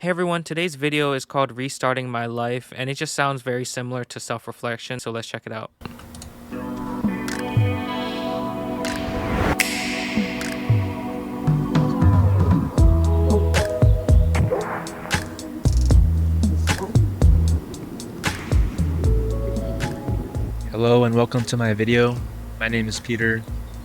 Hey everyone, today's video is called Restarting My Life, and it just sounds very similar to self-reflection, so let's check it out. Hello and welcome to my video. My name is Peter,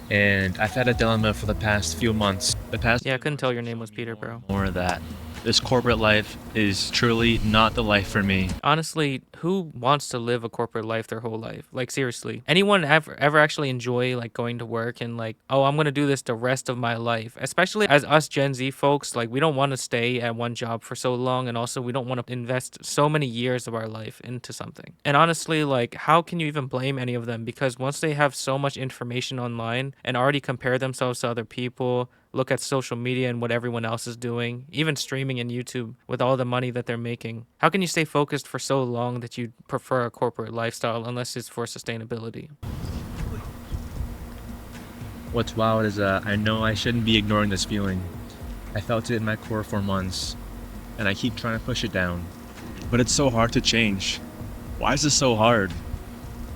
and I've had a dilemma for the past few months. Yeah, I couldn't tell your name was Peter, bro. More that this corporate life is truly not the life for me. Honestly, who wants to live a corporate life their whole life? Like, seriously. Anyone ever actually enjoy, like, going to work and, like, oh, I'm gonna do this the rest of my life? Especially as us Gen Z folks, like, we don't want to stay at one job for so long, and also we don't want to invest so many years of our life into something. And honestly, like, how can you even blame any of them? Because once they have so much information online and already compare themselves to other people, look at social media and what everyone else is doing, even streaming and YouTube with all the money that they're making. How can you stay focused for so long that you prefer a corporate lifestyle unless it's for sustainability? What's wild is I know I shouldn't be ignoring this feeling. I felt it in my core for months, and I keep trying to push it down. But it's so hard to change. Why is this so hard?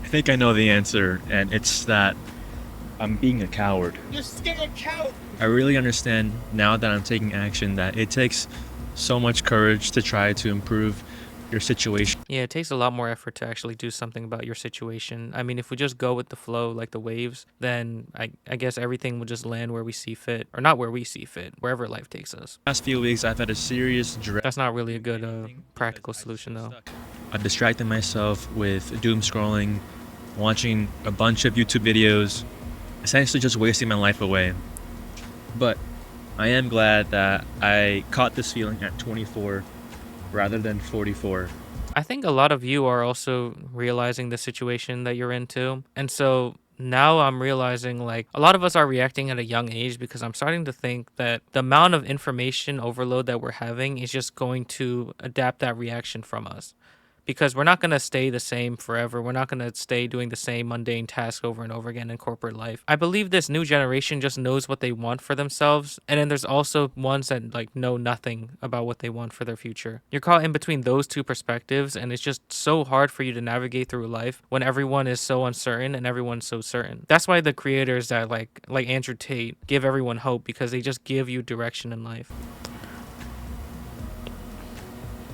I think I know the answer, and it's that I'm being a coward. You're still a coward. I really understand now that I'm taking action that it takes so much courage to try to improve your situation. Yeah, it takes a lot more effort to actually do something about your situation. I mean, if we just go with the flow like the waves, then I guess everything will just land where we see fit. Or not where we see fit, wherever life takes us. Last few weeks I've had a serious dread. That's not really a good practical solution, though. I've distracted myself with doom scrolling, watching a bunch of YouTube videos, essentially just wasting my life away. But I am glad that I caught this feeling at 24 rather than 44. I think a lot of you are also realizing the situation that you're into. And so now I'm realizing like a lot of us are reacting at a young age because I'm starting to think that the amount of information overload that we're having is just going to adapt that reaction from us. Because we're not going to stay the same forever. We're not going to stay doing the same mundane task over and over again in corporate life. I believe this new generation just knows what they want for themselves. And then there's also ones that like know nothing about what they want for their future. You're caught in between those two perspectives, and it's just so hard for you to navigate through life when everyone is so uncertain and everyone's so certain. That's why the creators that like Andrew Tate give everyone hope, because they just give you direction in life.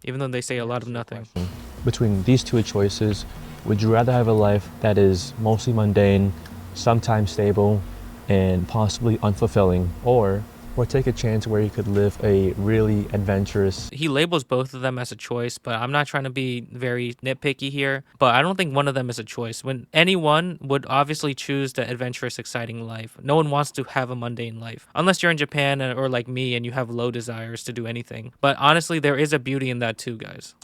Even though they say a lot of nothing. Between these two choices, would you rather have a life that is mostly mundane, sometimes stable, and possibly unfulfilling, or take a chance where you could live a really adventurous... He labels both of them as a choice, but I'm not trying to be very nitpicky here, but I don't think one of them is a choice. When anyone would obviously choose the adventurous, exciting life. No one wants to have a mundane life, unless you're in Japan or like me and you have low desires to do anything. But honestly, there is a beauty in that too, guys.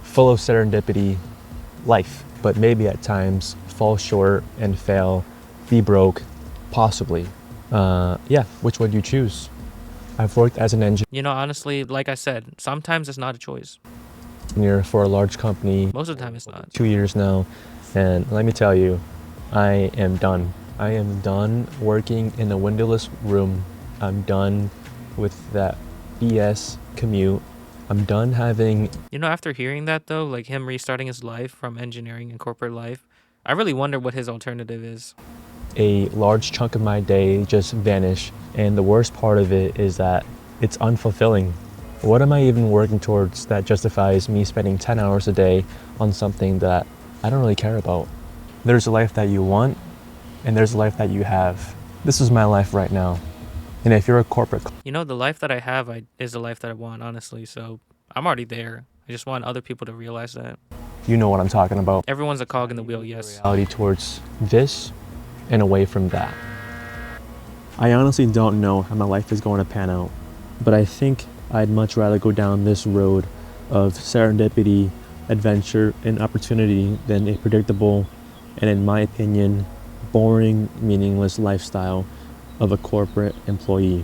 Full of serendipity life, but maybe at times fall short and fail, be broke, possibly. Yeah, which would you choose? I've worked as an engineer. You know, honestly, like I said, sometimes it's not a choice. For a large company. Most of the time it's not. 2 years now, and let me tell you, I am done. I am done working in a windowless room. I'm done with that BS commute. I'm done having... You know, after hearing that though, like him restarting his life from engineering and corporate life, I really wonder what his alternative is. A large chunk of my day just vanish, and the worst part of it is that it's unfulfilling. What am I even working towards that justifies me spending 10 hours a day on something that I don't really care about? There's a life that you want, and there's a life that you have. This is my life right now. And if you're a corporate... You know, the life that I have is the life that I want, honestly, so I'm already there. I just want other people to realize that. You know what I'm talking about. Everyone's a cog in the wheel, yes. Reality towards this and away from that. I honestly don't know how my life is going to pan out, but I think I'd much rather go down this road of serendipity, adventure, and opportunity than a predictable and, in my opinion, boring, meaningless lifestyle of a corporate employee.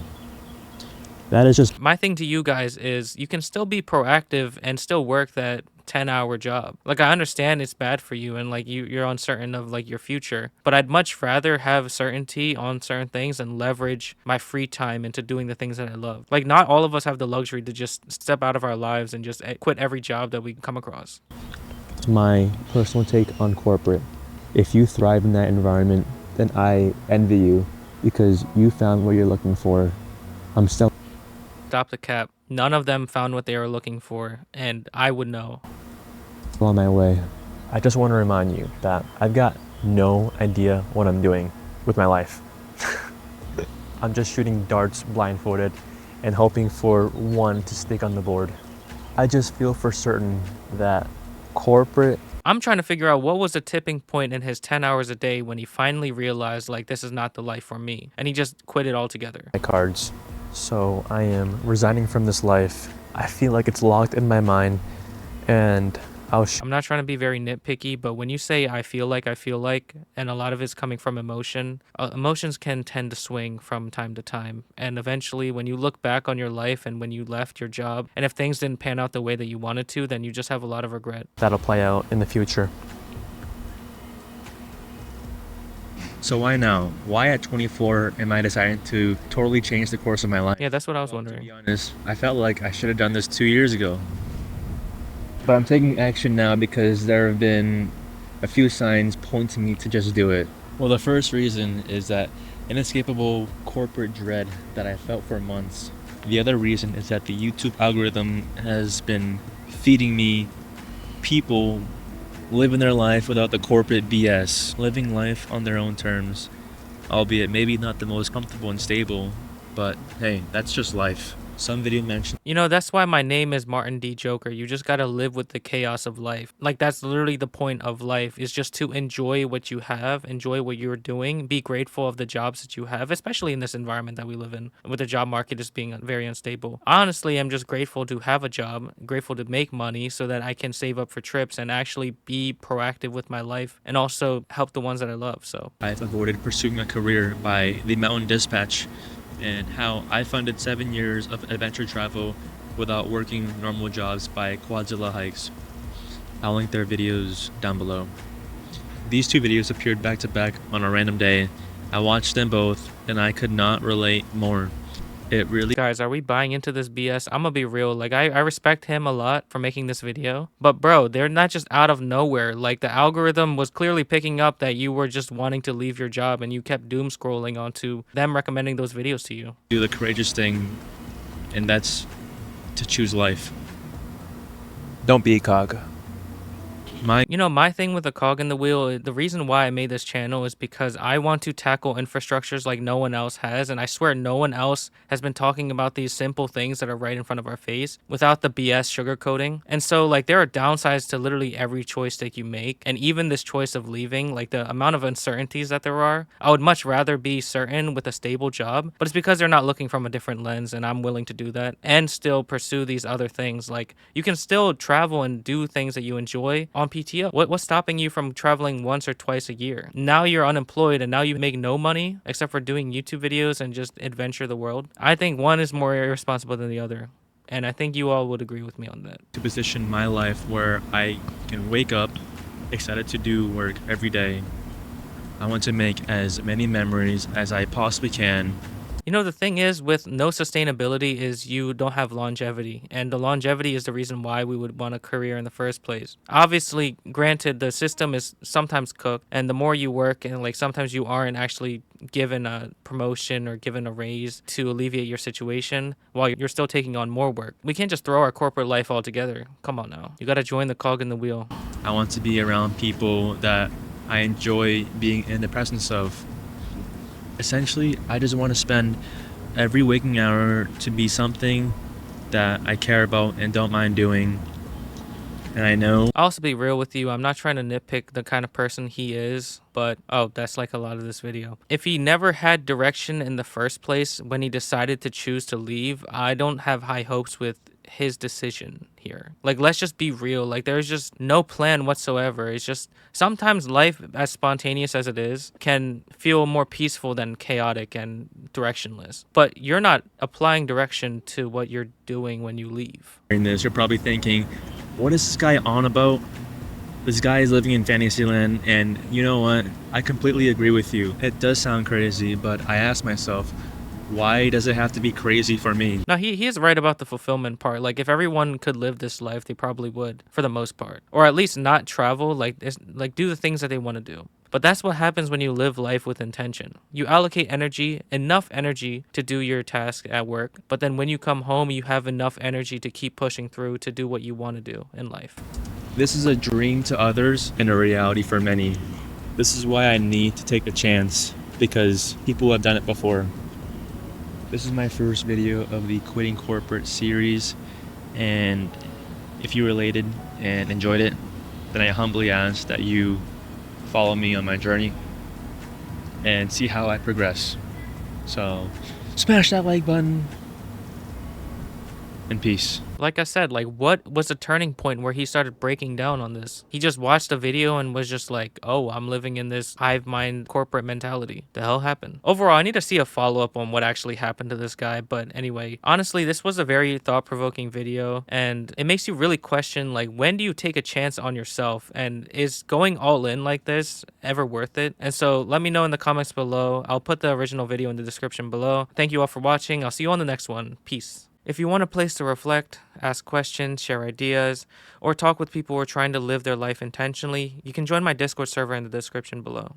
That is just... My thing to you guys is you can still be proactive and still work that 10-hour job. Like, I understand it's bad for you and like you're uncertain of like your future, but I'd much rather have certainty on certain things and leverage my free time into doing the things that I love. Like, not all of us have the luxury to just step out of our lives and just quit every job that we come across. My personal take on corporate. If you thrive in that environment, then I envy you because you found what you're looking for. I'm still Stop the cap. None of them found what they were looking for, and I would know. on my way. I just want to remind you that I've got no idea what I'm doing with my life. I'm just shooting darts blindfolded and hoping for one to stick on the board. I just feel for certain that corporate I'm trying to figure out what was the tipping point in his 10 hours a day when he finally realized, like, this is not the life for me. And he just quit it altogether. my cards. So I am resigning from this life. I feel like it's locked in my mind and I'm not trying to be very nitpicky, but when you say I feel like, and a lot of it's coming from emotion, emotions can tend to swing from time to time. And eventually, when you look back on your life and when you left your job, and if things didn't pan out the way that you wanted to, then you just have a lot of regret. that'll play out in the future. So why now? Why at 24 am I deciding to totally change the course of my life? Yeah, that's what I was To wondering. be honest, I felt like I should have done this 2 years ago. But I'm taking action now because there have been a few signs pointing me to just do it. Well, the first reason is that inescapable corporate dread that I felt for months. The other reason is that the YouTube algorithm has been feeding me people living their life without the corporate BS, living life on their own terms, albeit maybe not the most comfortable and stable, but hey, that's just life. Some video mentioned You know, that's why my name is MartinDJoker. You just gotta live with the chaos of life. Like, that's literally the point of life, is just to enjoy what you have, enjoy what you're doing, be grateful of the jobs that you have, especially in this environment that we live in, with the job market just being very unstable. Honestly, I'm just grateful to have a job, grateful to make money so that I can save up for trips and actually be proactive with my life and also help the ones that I love. So I've avoided pursuing a career by the Mountain Dispatch, and how I funded 7 years of adventure travel without working normal jobs by Quadzilla Hikes. I'll link their videos down below. These two videos appeared back to back on a random day. I watched them both and I could not relate more. It really guys, are we buying into this BS? I'm gonna be real. Like, I respect him a lot for making this video, but bro, they're not just out of nowhere. Like, the algorithm was clearly picking up that you were just wanting to leave your job and you kept doom scrolling onto them recommending those videos to you. do the courageous thing, and that's to choose life. Don't be a cog. You know, my thing with the cog in the wheel, the reason why I made this channel is because I want to tackle infrastructures like no one else has. And I swear no one else has been talking about these simple things that are right in front of our face without the BS sugarcoating. And so, like, there are downsides to literally every choice that you make. And even this choice of leaving, like the amount of uncertainties that there are, I would much rather be certain with a stable job. But it's because they're not looking from a different lens. And I'm willing to do that and still pursue these other things. Like, you can still travel and do things that you enjoy on PTO. What's stopping you from traveling once or twice a year? Now you're unemployed and now you make no money except for doing YouTube videos and just adventure the world. I think one is more irresponsible than the other. And I think you all would agree with me on that. To position my life where I can wake up excited to do work every day. I want to make as many memories as I possibly can. You know, the thing is, with no sustainability is you don't have longevity. And the longevity is the reason why we would want a career in the first place. Obviously, granted, the system is sometimes cooked. And the more you work, and like sometimes you aren't actually given a promotion or given a raise to alleviate your situation while you're still taking on more work. We can't just throw our corporate life all together. Come on now. You got to join the cog in the wheel. I want to be around people that I enjoy being in the presence of. Essentially, I just want to spend every waking hour to be something that I care about and don't mind doing. And I know I'll also be real with you. I'm not trying to nitpick the kind of person he is, but that's like a lot of this video. If he never had direction in the first place when he decided to choose to leave, I don't have high hopes with his decision here. Like, let's just be real. Like, there's just no plan whatsoever. It's just sometimes life, as spontaneous as it is, can feel more peaceful than chaotic and directionless. But you're not applying direction to what you're doing when you leave. hearing this, you're probably thinking, What is this guy on about? This guy is living in Fantasyland, and you know what? I completely agree with you. It does sound crazy, but I ask myself, why does it have to be crazy for me? Now he is right about the fulfillment part. Like if everyone could live this life, they probably would for the most part, or at least not travel. Like do the things that they want to do. But that's what happens when you live life with intention. You allocate enough energy to do your task at work, but then when you come home, you have enough energy to keep pushing through to do what you want to do in life. This is a dream to others and a reality for many. This is why I need to take a chance, because people have done it before. This is my first video of the Quitting Corporate series, and if you related and enjoyed it, then I humbly ask that you follow me on my journey and see how I progress. So smash that like button, and peace. Like I said, like what was the turning point where he started breaking down on this? He just watched a video and was just like, oh, I'm living in this hive mind corporate mentality. The hell happened? Overall, I need to see a follow-up on what actually happened to this guy. But anyway, honestly, this was a very thought-provoking video, and it makes you really question, like, when do you take a chance on yourself? And is going all in like this ever worth it? And so let me know in the comments below. I'll put the original video in the description below. Thank you all for watching. I'll see you on the next one. Peace. If you want a place to reflect, ask questions, share ideas, or talk with people who are trying to live their life intentionally, you can join my Discord server in the description below.